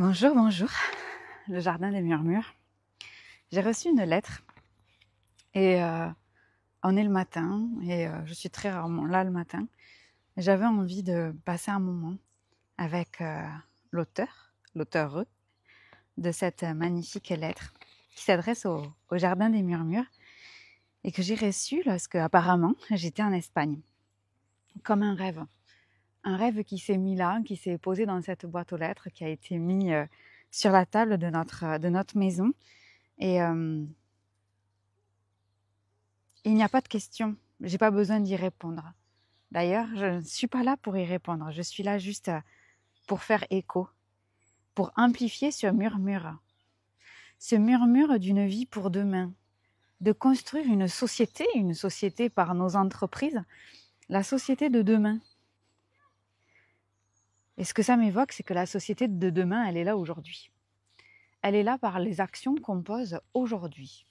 Bonjour, bonjour, le jardin des murmures. J'ai reçu une lettre et on est le matin et je suis très rarement là le matin. J'avais envie de passer un moment avec l'auteur de cette magnifique lettre qui s'adresse au jardin des murmures et que j'ai reçue lorsque apparemment j'étais en Espagne. Comme un rêve qui s'est mis là, qui s'est posé dans cette boîte aux lettres, qui a été mis sur la table de notre maison. Et il n'y a pas de question, j'ai pas besoin d'y répondre. D'ailleurs, je ne suis pas là pour y répondre, je suis là juste pour faire écho, pour amplifier ce murmure d'une vie pour demain, de construire une société par nos entreprises, la société de demain. Et ce que ça m'évoque, c'est que la société de demain, elle est là aujourd'hui. Elle est là par les actions qu'on pose aujourd'hui.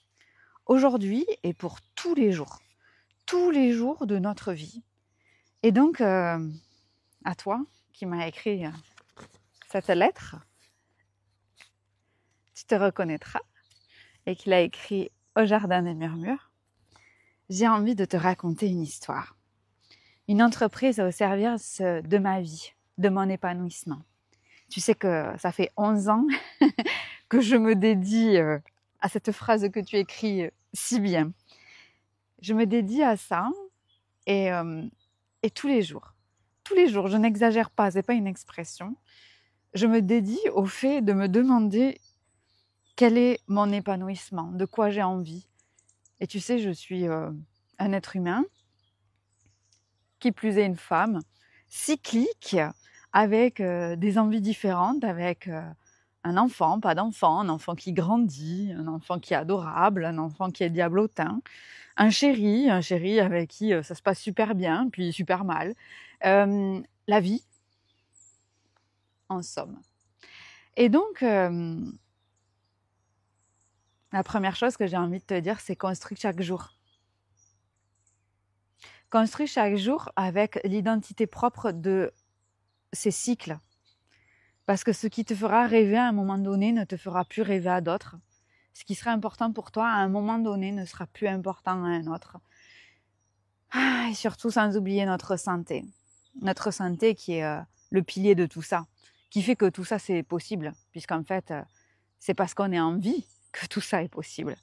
Aujourd'hui et pour tous les jours de notre vie. Et donc, à toi qui m'as écrit cette lettre, tu te reconnaîtras, et qui l'a écrit au jardin des murmures, j'ai envie de te raconter une histoire. Une entreprise au service de ma vie, de mon épanouissement. Tu sais que ça fait 11 ans que je me dédie à cette phrase que tu écris si bien. Je me dédie à ça et tous les jours, je n'exagère pas, c'est pas une expression, je me dédie au fait de me demander quel est mon épanouissement, de quoi j'ai envie. Et tu sais, je suis un être humain, qui plus est une femme, cyclique, avec des envies différentes, avec un enfant, pas d'enfant, un enfant qui grandit, un enfant qui est adorable, un enfant qui est diablotin, un chéri avec qui ça se passe super bien, puis super mal. La vie, en somme. Et donc, la première chose que j'ai envie de te dire, c'est construis chaque jour. Construis chaque jour avec l'identité propre de ces cycles. Parce que ce qui te fera rêver à un moment donné ne te fera plus rêver à d'autres. Ce qui sera important pour toi à un moment donné ne sera plus important à un autre. Et surtout sans oublier notre santé. Notre santé qui est le pilier de tout ça. Qui fait que tout ça c'est possible. Puisqu'en fait, c'est parce qu'on est en vie que tout ça est possible.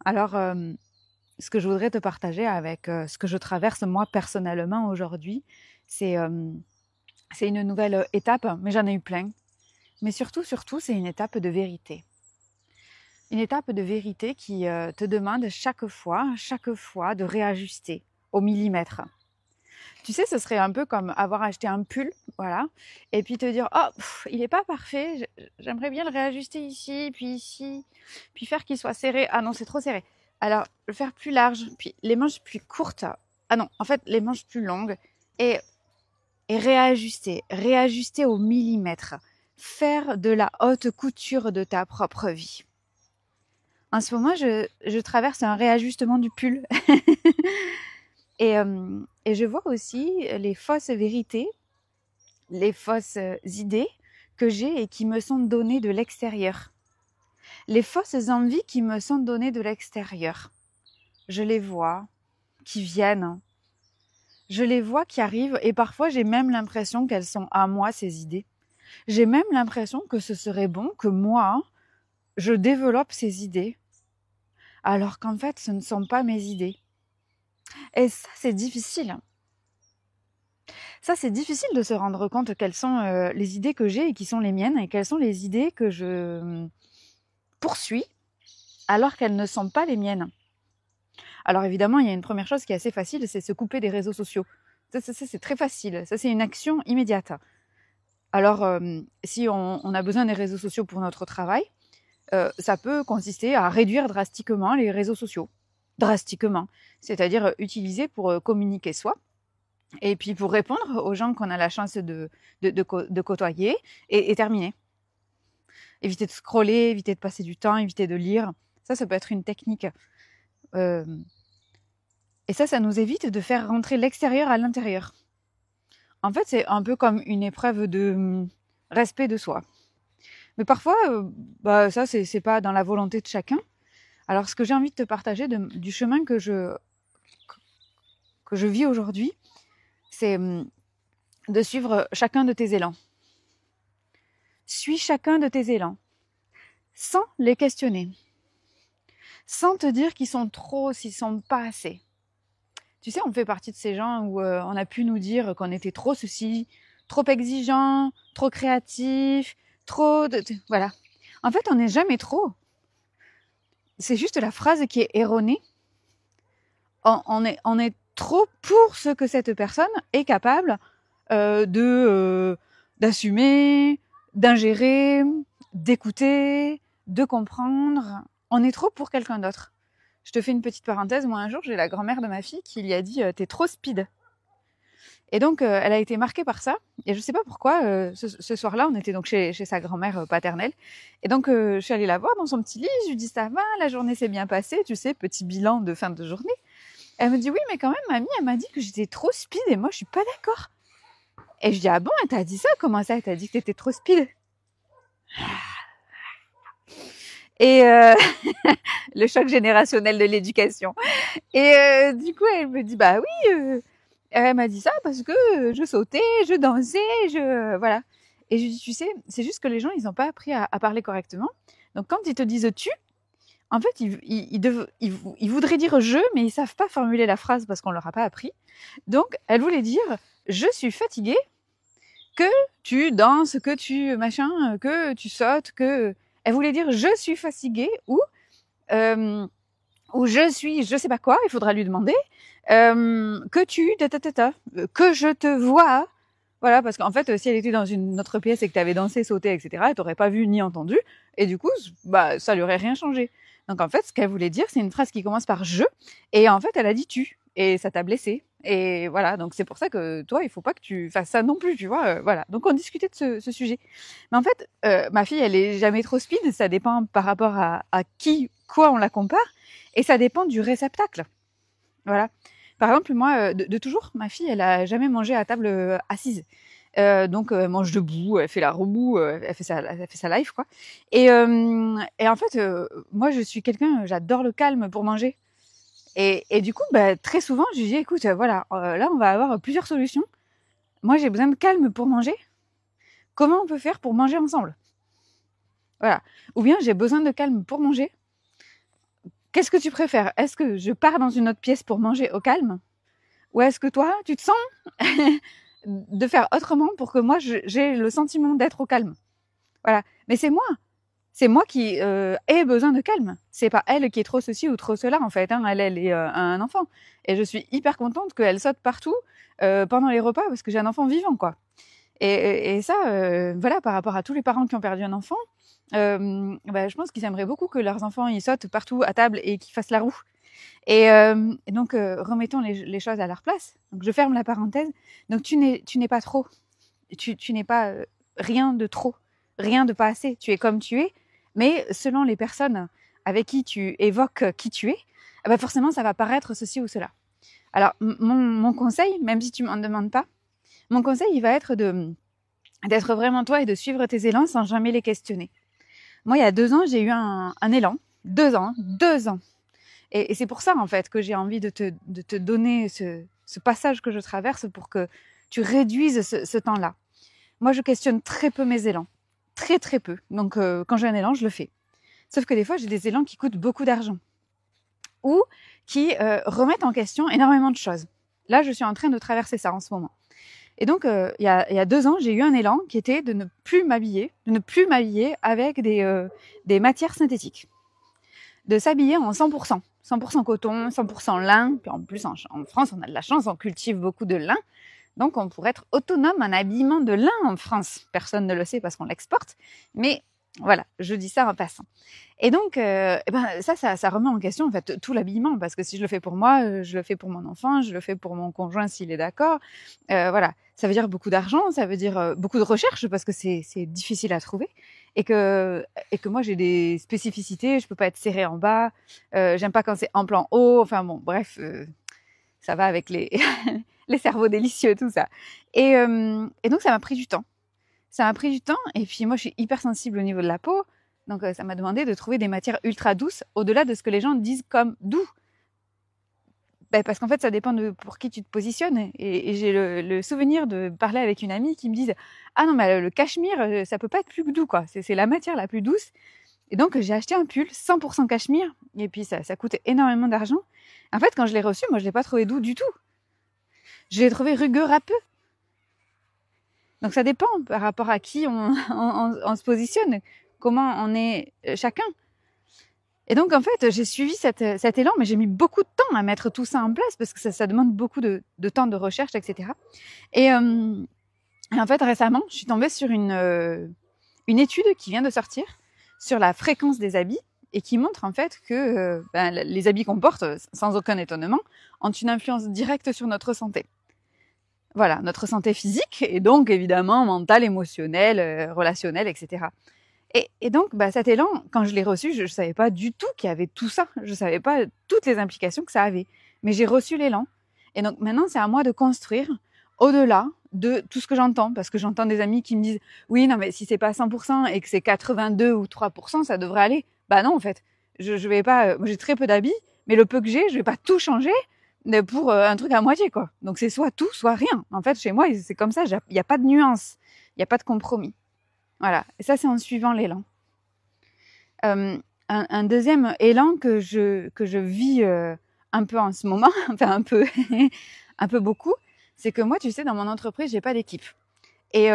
Alors, ce que je voudrais te partager avec ce que je traverse moi personnellement aujourd'hui, c'est une nouvelle étape, mais j'en ai eu plein. Mais surtout, c'est une étape de vérité. Une étape de vérité qui te demande chaque fois de réajuster au millimètre. Tu sais, ce serait un peu comme avoir acheté un pull, voilà, et puis te dire, oh, il n'est pas parfait, j'aimerais bien le réajuster ici, puis faire qu'il soit serré. Ah non, c'est trop serré. Alors, le faire plus large, puis les manches plus courtes. Ah non, en fait, les manches plus longues. Et réajuster au millimètre. Faire de la haute couture de ta propre vie. En ce moment, je traverse un réajustement du pull. Et je vois aussi les fausses vérités, les fausses idées que j'ai et qui me sont données de l'extérieur. Les fausses envies qui me sont données de l'extérieur. Je les vois, qui viennent. Je les vois qui arrivent et parfois j'ai même l'impression qu'elles sont à moi, ces idées. J'ai même l'impression que ce serait bon que moi, je développe ces idées. Alors qu'en fait, ce ne sont pas mes idées. Et ça, c'est difficile. Ça, c'est difficile de se rendre compte quelles sont les idées que j'ai et qui sont les miennes et quelles sont les idées que je poursuis alors qu'elles ne sont pas les miennes. Alors évidemment, il y a une première chose qui est assez facile, c'est se couper des réseaux sociaux. Ça c'est très facile. Ça, c'est une action immédiate. Alors, si on a besoin des réseaux sociaux pour notre travail, ça peut consister à réduire drastiquement les réseaux sociaux. Drastiquement. C'est-à-dire utiliser pour communiquer soi. Et puis pour répondre aux gens qu'on a la chance de côtoyer et terminer. Éviter de scroller, éviter de passer du temps, éviter de lire. Ça peut être une technique. Et ça nous évite de faire rentrer l'extérieur à l'intérieur. En fait, c'est un peu comme une épreuve de respect de soi. Mais parfois, ça, c'est pas dans la volonté de chacun. Alors, ce que j'ai envie de te partager du chemin que je vis aujourd'hui, c'est de suivre chacun de tes élans. Suis chacun de tes élans, sans les questionner, sans te dire qu'ils sont trop, s'ils sont pas assez. Tu sais, on fait partie de ces gens où on a pu nous dire qu'on était trop ceci, trop exigeant, trop créatif, voilà. En fait, on n'est jamais trop. C'est juste la phrase qui est erronée. On est trop pour ce que cette personne est capable d'assumer, d'ingérer, d'écouter, de comprendre. On est trop pour quelqu'un d'autre. Je te fais une petite parenthèse. Moi, un jour, j'ai la grand-mère de ma fille qui lui a dit « T'es trop speed ». Et donc, elle a été marquée par ça. Et je sais pas pourquoi, ce soir-là, on était donc chez sa grand-mère paternelle. Et donc, je suis allée la voir dans son petit lit. Je lui dis « Ça va, la journée s'est bien passée ?» Tu sais, petit bilan de fin de journée. Elle me dit « Oui, mais quand même, mamie, elle m'a dit que j'étais trop speed et moi, je suis pas d'accord. » Et je dis « Ah bon, elle t'a dit ça? Comment ça, elle t'a dit que t'étais trop speed ?» Et le choc générationnel de l'éducation. Et du coup, elle me dit « Bah oui, elle m'a dit ça parce que je sautais, je dansais, voilà. » Et je lui dis « Tu sais, c'est juste que les gens, ils n'ont pas appris à parler correctement. Donc, quand ils te disent « tu », en fait, ils voudraient dire « je », mais ils savent pas formuler la phrase parce qu'on leur a pas appris. Donc, elle voulait dire « je suis fatiguée », que tu danses, que tu machin, que tu sautes, que... Elle voulait dire « je suis fatiguée » ou je suis je sais pas quoi, il faudra lui demander, que tu... que je te vois. Voilà, parce qu'en fait, si elle était dans une autre pièce et que tu avais dansé, sauté, etc., elle t'aurait pas vu ni entendu, et du coup, bah, ça lui aurait rien changé. Donc en fait, ce qu'elle voulait dire, c'est une phrase qui commence par « je », et en fait, elle a dit « tu », et ça t'a blessé. Et voilà, donc c'est pour ça que toi, il faut pas que tu fasses ça non plus, tu vois. Voilà, donc on discutait de ce sujet. Mais en fait, ma fille, elle est jamais trop speed, ça dépend par rapport à quoi on la compare, et ça dépend du réceptacle. Voilà. Par exemple, moi, de toujours, ma fille, elle a jamais mangé à table assise. Donc, elle mange debout, elle fait la roue, elle fait sa life, quoi. Et en fait, moi, je suis quelqu'un, j'adore le calme pour manger. Et du coup, bah, très souvent, je lui dis, écoute, voilà, là, on va avoir plusieurs solutions. Moi, j'ai besoin de calme pour manger. Comment on peut faire pour manger ensemble? Voilà. Ou bien, j'ai besoin de calme pour manger. Qu'est-ce que tu préfères? Est-ce que je pars dans une autre pièce pour manger au calme? Ou est-ce que toi, tu te sens de faire autrement pour que moi, j'ai le sentiment d'être au calme? Voilà. Mais c'est moi. C'est moi qui ai besoin de calme. C'est pas elle qui est trop ceci ou trop cela, en fait. Hein. Elle est un enfant. Et je suis hyper contente qu'elle saute partout pendant les repas parce que j'ai un enfant vivant, quoi. Et ça, voilà, par rapport à tous les parents qui ont perdu un enfant, je pense qu'ils aimeraient beaucoup que leurs enfants ils sautent partout à table et qu'ils fassent la roue. Et donc, remettons les choses à leur place. Donc, je ferme la parenthèse. Donc, tu n'es pas trop. Tu n'es pas rien de trop, rien de pas assez. Tu es comme tu es. Mais selon les personnes avec qui tu évoques qui tu es, forcément, ça va paraître ceci ou cela. Alors, mon conseil, même si tu m'en demandes pas, mon conseil, il va être d'être vraiment toi et de suivre tes élans sans jamais les questionner. Moi, il y a 2 ans, j'ai eu un élan. 2 ans. Et c'est pour ça, en fait, que j'ai envie de te donner ce passage que je traverse pour que tu réduises ce temps-là. Moi, je questionne très peu mes élans. Très, très peu. Donc, quand j'ai un élan, je le fais. Sauf que des fois, j'ai des élans qui coûtent beaucoup d'argent. Ou qui remettent en question énormément de choses. Là, je suis en train de traverser ça en ce moment. Et donc, il y a 2 ans, j'ai eu un élan qui était de ne plus m'habiller avec des matières synthétiques. De s'habiller en 100%. 100% coton, 100% lin. Puis en plus, en France, on a de la chance, on cultive beaucoup de lin. Donc, on pourrait être autonome en habillement de lin en France. Personne ne le sait parce qu'on l'exporte. Mais voilà, je dis ça en passant. Et donc, ça remet en question en fait tout l'habillement. Parce que si je le fais pour moi, je le fais pour mon enfant, je le fais pour mon conjoint s'il est d'accord. Voilà, ça veut dire beaucoup d'argent, ça veut dire beaucoup de recherche parce que c'est difficile à trouver. Et que moi j'ai des spécificités, je peux pas être serrée en bas, j'aime pas quand c'est en plan haut, enfin bon, bref, ça va avec les les cerveaux délicieux, tout ça. Et donc ça m'a pris du temps. Ça a pris du temps. Et puis moi, je suis hyper sensible au niveau de la peau. Donc ça m'a demandé de trouver des matières ultra douces, au-delà de ce que les gens disent comme doux. Parce qu'en fait, ça dépend de pour qui tu te positionnes. Et j'ai le souvenir de parler avec une amie qui me dise « Ah non, mais le cachemire, ça peut pas être plus doux, quoi. C'est la matière la plus douce. » Et donc, j'ai acheté un pull 100% cachemire. Et puis, ça coûte énormément d'argent. En fait, quand je l'ai reçu, moi, je l'ai pas trouvé doux du tout. Je l'ai trouvé rugueux, râpeux. Donc, ça dépend par rapport à qui on se positionne, comment on est chacun. Et donc, en fait, j'ai suivi cet élan, mais j'ai mis beaucoup de temps à mettre tout ça en place parce que ça demande beaucoup de temps de recherche, etc. Et en fait, récemment, je suis tombée sur une étude qui vient de sortir sur la fréquence des habits et qui montre en fait que les habits qu'on porte, sans aucun étonnement, ont une influence directe sur notre santé. Voilà, notre santé physique et donc évidemment mentale, émotionnelle, relationnelle, etc. Et donc, cet élan, quand je l'ai reçu, je ne savais pas du tout qu'il y avait tout ça. Je ne savais pas toutes les implications que ça avait. Mais j'ai reçu l'élan. Et donc maintenant, c'est à moi de construire au-delà de tout ce que j'entends. Parce que j'entends des amis qui me disent « Oui, non, mais si c'est pas 100% et que c'est 82 ou 3%, ça devrait aller. » Bah non, en fait. Je vais pas... Moi, j'ai très peu d'habits, mais le peu que j'ai, je vais pas tout changer pour un truc à moitié, quoi. Donc c'est soit tout, soit rien. En fait, chez moi, c'est comme ça. Il n'y a pas de nuance. Il n'y a pas de compromis. Voilà, et ça c'est en suivant l'élan. Un deuxième élan que je vis un peu en ce moment, enfin un peu, un peu beaucoup, c'est que moi, tu sais, dans mon entreprise, j'ai pas d'équipe. Et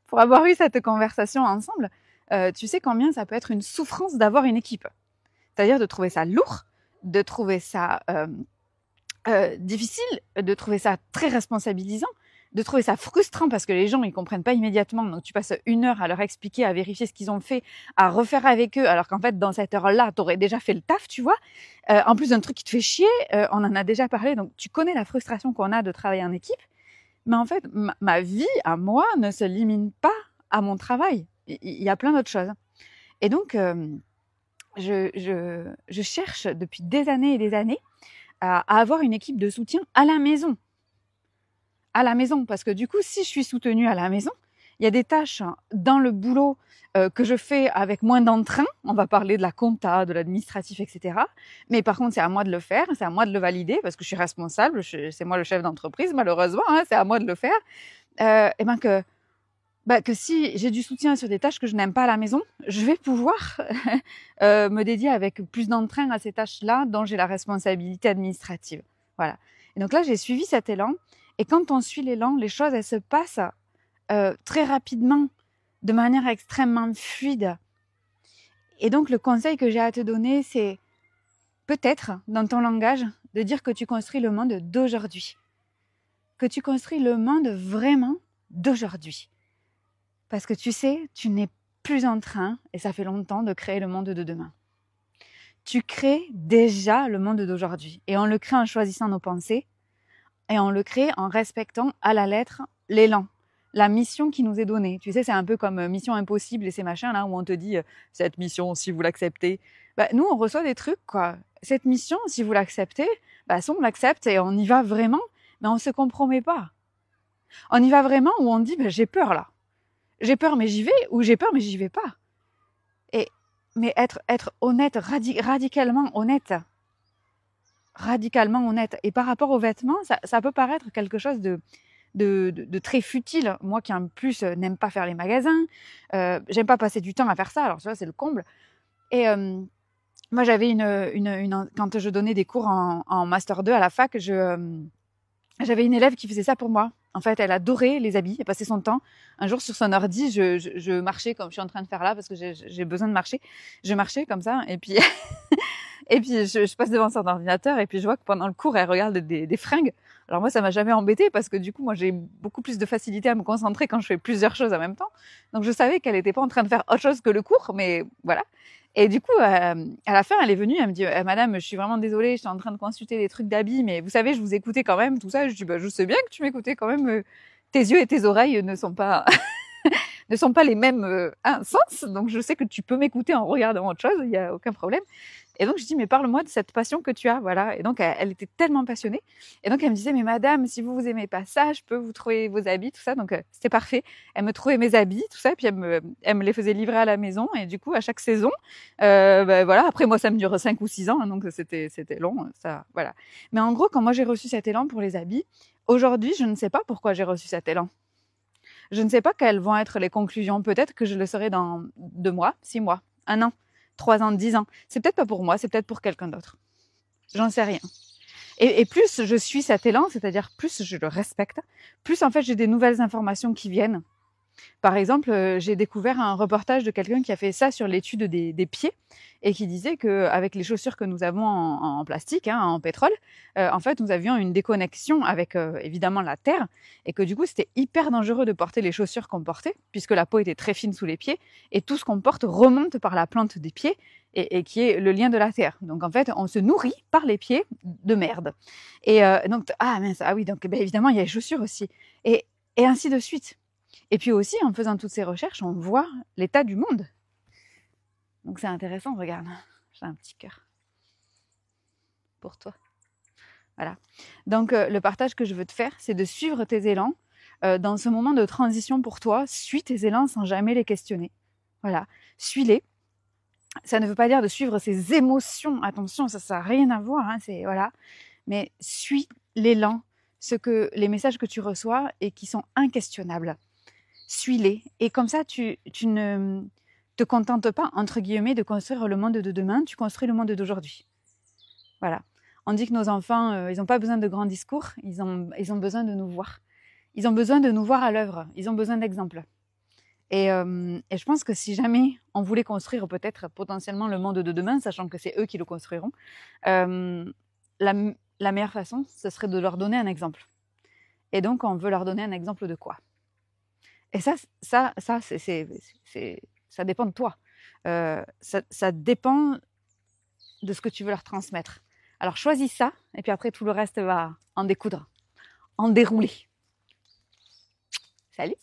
pour avoir eu cette conversation ensemble, tu sais combien ça peut être une souffrance d'avoir une équipe. C'est-à-dire de trouver ça lourd, de trouver ça difficile, de trouver ça très responsabilisant, de trouver ça frustrant parce que les gens ils comprennent pas immédiatement, donc tu passes 1 heure à leur expliquer, à vérifier ce qu'ils ont fait, à refaire avec eux, alors qu'en fait dans cette heure-là t'aurais déjà fait le taf, tu vois. En plus d'un truc qui te fait chier, on en a déjà parlé, donc tu connais la frustration qu'on a de travailler en équipe, mais en fait ma vie à moi ne se limite pas à mon travail, il y a plein d'autres choses. Et donc je cherche depuis des années et des années à avoir une équipe de soutien à la maison. À la maison, parce que du coup, si je suis soutenue à la maison, il y a des tâches dans le boulot que je fais avec moins d'entrain. On va parler de la compta, de l'administratif, etc. Mais par contre, c'est à moi de le faire, c'est à moi de le valider parce que je suis responsable, c'est moi le chef d'entreprise, malheureusement, hein, c'est à moi de le faire. Et que si j'ai du soutien sur des tâches que je n'aime pas à la maison, je vais pouvoir me dédier avec plus d'entrain à ces tâches-là dont j'ai la responsabilité administrative. Voilà. Et donc là, j'ai suivi cet élan. Et quand on suit l'élan, les choses, elles se passent très rapidement, de manière extrêmement fluide. Et donc, le conseil que j'ai à te donner, c'est peut-être, dans ton langage, de dire que tu construis le monde d'aujourd'hui. Que tu construis le monde vraiment d'aujourd'hui. Parce que tu sais, tu n'es plus en train, et ça fait longtemps, de créer le monde de demain. Tu crées déjà le monde d'aujourd'hui. Et on le crée en choisissant nos pensées, et on le crée en respectant à la lettre l'élan, la mission qui nous est donnée. Tu sais, c'est un peu comme Mission Impossible et ces machins là où on te dit cette mission, si vous l'acceptez. Nous, on reçoit des trucs, quoi. Cette mission, si vous l'acceptez, si on l'accepte et on y va vraiment, mais on se compromet pas. On y va vraiment où on dit j'ai peur là. J'ai peur mais j'y vais, ou j'ai peur mais j'y vais pas. Mais être honnête, radicalement honnête. Radicalement honnête. Et par rapport aux vêtements, ça peut paraître quelque chose de très futile. Moi qui en plus n'aime pas faire les magasins, j'aime pas passer du temps à faire ça, alors tu vois, c'est le comble. Et moi j'avais quand je donnais des cours en Master 2 à la fac, j'avais une élève qui faisait ça pour moi. En fait, elle adorait les habits, elle passait son temps. Un jour sur son ordi, je marchais comme je suis en train de faire là parce que j'ai besoin de marcher. Je marchais comme ça et puis et puis je passe devant son ordinateur et puis je vois que pendant le cours, elle regarde des fringues. Alors moi, ça m'a jamais embêtée parce que du coup, moi, j'ai beaucoup plus de facilité à me concentrer quand je fais plusieurs choses en même temps. Donc je savais qu'elle n'était pas en train de faire autre chose que le cours, mais voilà. Et du coup, à la fin, elle est venue, elle me dit Madame, je suis vraiment désolée, je suis en train de consulter des trucs d'habits, mais vous savez, je vous écoutais quand même, tout ça. Je dis je sais bien que tu m'écoutais quand même. Tes yeux et tes oreilles ne sont pas ne sont pas les mêmes sens, donc je sais que tu peux m'écouter en regardant autre chose, il y a aucun problème. Et donc, je dis, mais parle-moi de cette passion que tu as, voilà. Et donc, elle était tellement passionnée. Et donc, elle me disait, mais madame, si vous aimez pas ça, je peux vous trouver vos habits, tout ça. Donc, c'était parfait. Elle me trouvait mes habits, tout ça, et puis elle me les faisait livrer à la maison. Et du coup, à chaque saison, voilà. Après, moi, ça me dure 5 ou 6 ans, hein, donc c'était long, ça, voilà. Mais en gros, quand moi j'ai reçu cet élan pour les habits, aujourd'hui, je ne sais pas pourquoi j'ai reçu cet élan. Je ne sais pas quelles vont être les conclusions. Peut-être que je le saurai dans 2 mois, 6 mois, 1 an, 3 ans, 10 ans. C'est peut-être pas pour moi, c'est peut-être pour quelqu'un d'autre. J'en sais rien. Et plus je suis cet élan, c'est-à-dire plus je le respecte, plus en fait j'ai des nouvelles informations qui viennent. Par exemple, j'ai découvert un reportage de quelqu'un qui a fait ça sur l'étude des pieds et qui disait qu'avec les chaussures que nous avons en plastique, hein, en pétrole, en fait, nous avions une déconnexion avec évidemment la terre et que du coup, c'était hyper dangereux de porter les chaussures qu'on portait puisque la peau était très fine sous les pieds et tout ce qu'on porte remonte par la plante des pieds et qui est le lien de la terre. Donc en fait, on se nourrit par les pieds de merde. Et donc, ah mince, ah oui, donc ben, évidemment, il y a les chaussures aussi. Et ainsi de suite. Et puis aussi, en faisant toutes ces recherches, on voit l'état du monde. Donc c'est intéressant, regarde, j'ai un petit cœur pour toi. Voilà. Donc le partage que je veux te faire, c'est de suivre tes élans. Dans ce moment de transition pour toi, suis tes élans sans jamais les questionner. Voilà, suis-les. Ça ne veut pas dire de suivre ses émotions. Attention, ça n'a rien à voir. Hein, voilà. Mais suis l'élan, les messages que tu reçois et qui sont inquestionnables. Suis-les. Et comme ça, tu ne te contentes pas, entre guillemets, de construire le monde de demain, tu construis le monde d'aujourd'hui. Voilà. On dit que nos enfants, ils n'ont pas besoin de grands discours, ils ont besoin de nous voir. Ils ont besoin de nous voir à l'œuvre, ils ont besoin d'exemples. Et je pense que si jamais on voulait construire peut-être potentiellement le monde de demain, sachant que c'est eux qui le construiront, la meilleure façon, ce serait de leur donner un exemple. Et donc, on veut leur donner un exemple de quoi ? Et ça dépend de toi. Ça dépend de ce que tu veux leur transmettre. Alors, choisis ça, et puis après, tout le reste va en découdre, en dérouler. Salut!